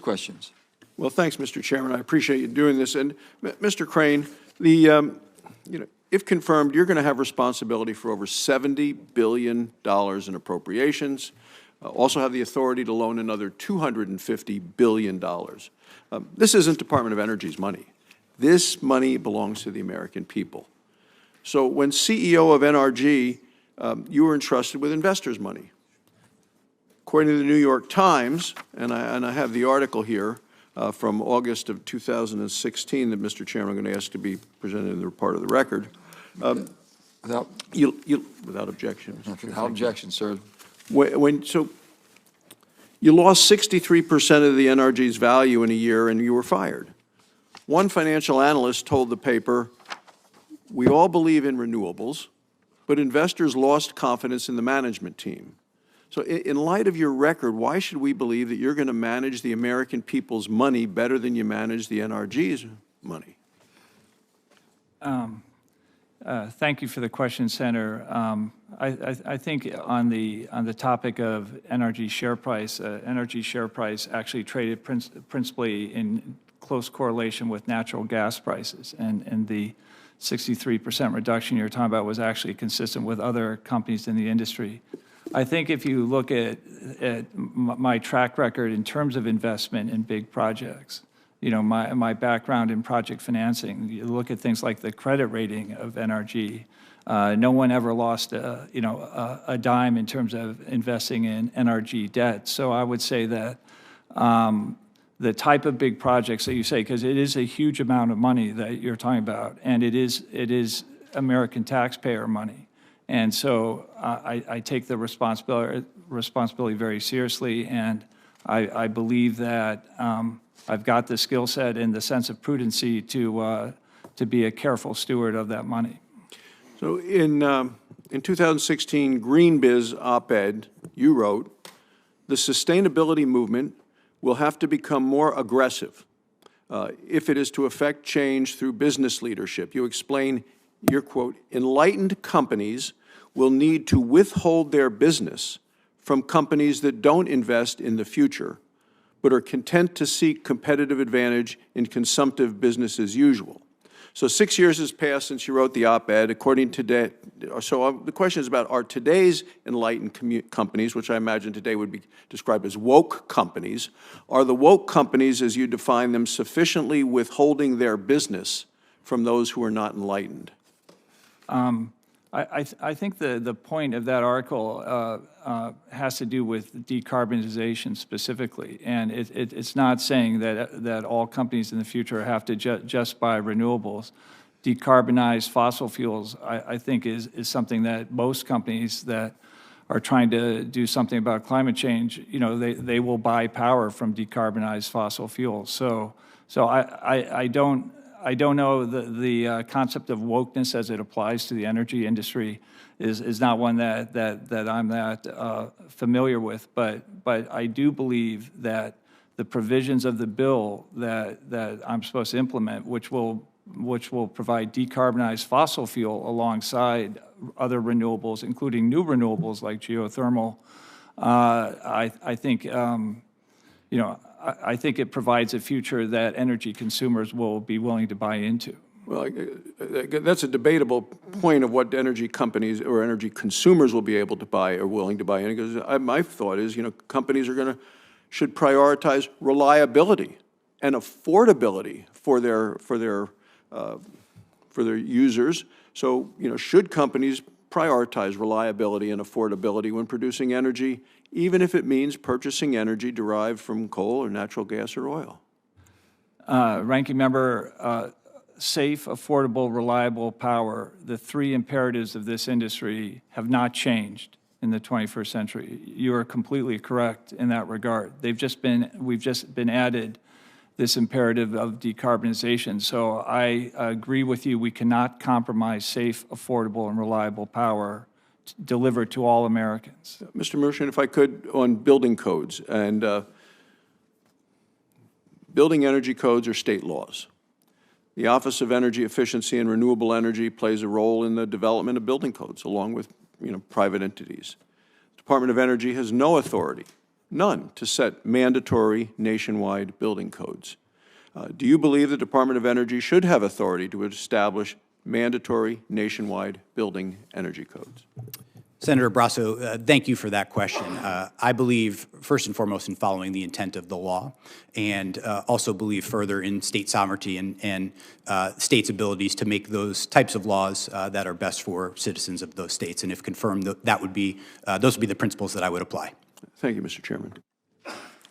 questions. Well, thanks, Mr. Chairman. I appreciate you doing this. And Mr. Crane, if confirmed, you're going to have responsibility for over $70 billion in appropriations. Also have the authority to loan another $250 billion. This isn't Department of Energy's money. This money belongs to the American people. So when CEO of NRG, you were entrusted with investors' money. According to the New York Times, and I have the article here from August of 2016 that, Mr. Chairman, I'm going to ask to be presented in the part of the record. Without objection. Without objection, sir. So you lost 63% of the NRG's value in a year and you were fired. One financial analyst told the paper, "We all believe in renewables, but investors lost confidence in the management team." So in light of your record, why should we believe that you're going to manage the American people's money better than you manage the NRG's money? Thank you for the question, Senator. I think on the topic of NRG share price actually traded principally in close correlation with natural gas prices, and the 63% reduction you're talking about was actually consistent with other companies in the industry. I think if you look at my track record in terms of investment in big projects, my background in project financing, you look at things like the credit rating of NRG, no one ever lost a dime in terms of investing in NRG debt. So I would say that the type of big projects that you say, because it is a huge amount of money that you're talking about, and it is American taxpayer money. And so I take the responsibility very seriously, and I believe that I've got the skill set and the sense of prudency to be a careful steward of that money. So in 2016 Green Biz op-ed, you wrote, "The sustainability movement will have to become more aggressive if it is to affect change through business leadership." You explain, your quote, "Enlightened companies will need to withhold their business from companies that don't invest in the future, but are content to seek competitive advantage in consumptive business as usual." So 6 years has passed since you wrote the op-ed. According to the question is about, are today's enlightened companies, which I imagine today would be described as woke companies, are the woke companies, as you define them, sufficiently withholding their business from those who are not enlightened? I think the point of that article has to do with decarbonization specifically, and it's not saying that all companies in the future have to just buy renewables. Decarbonize fossil fuels, I think, is something that most companies that are trying to do something about climate change, they will buy power from decarbonized fossil fuels. So I don't know the concept of wokeness as it applies to the energy industry is not one that I'm that familiar with, but I do believe that the provisions of the bill that I'm supposed to implement, which will provide decarbonized fossil fuel alongside other renewables, including new renewables like geothermal, I think I think it provides a future that energy consumers will be willing to buy into. Well, that's a debatable point of what energy companies or energy consumers will be able to buy or willing to buy in. Because my thought is, companies should prioritize reliability and affordability for their users. So, should companies prioritize reliability and affordability when producing energy, even if it means purchasing energy derived from coal or natural gas or oil? Ranking Member, safe, affordable, reliable power, the three imperatives of this industry have not changed in the 21st century. You are completely correct in that regard. We've just been added this imperative of decarbonization. So I agree with you, we cannot compromise safe, affordable, and reliable power delivered to all Americans. Mr. Mershon, if I could, on building codes, and building energy codes are state laws. The Office of Energy Efficiency and Renewable Energy plays a role in the development of building codes, along with private entities. The Department of Energy has no authority none, to set mandatory nationwide building codes. Do you believe the Department of Energy should have authority to establish mandatory nationwide building energy codes? Senator Barrasso, thank you for that question. I believe, first and foremost, in following the intent of the law, and also believe further in state sovereignty and states' abilities to make those types of laws that are best for citizens of those states. And if confirmed, that would be, those would be the principles that I would apply. Thank you, Mr. Chairman.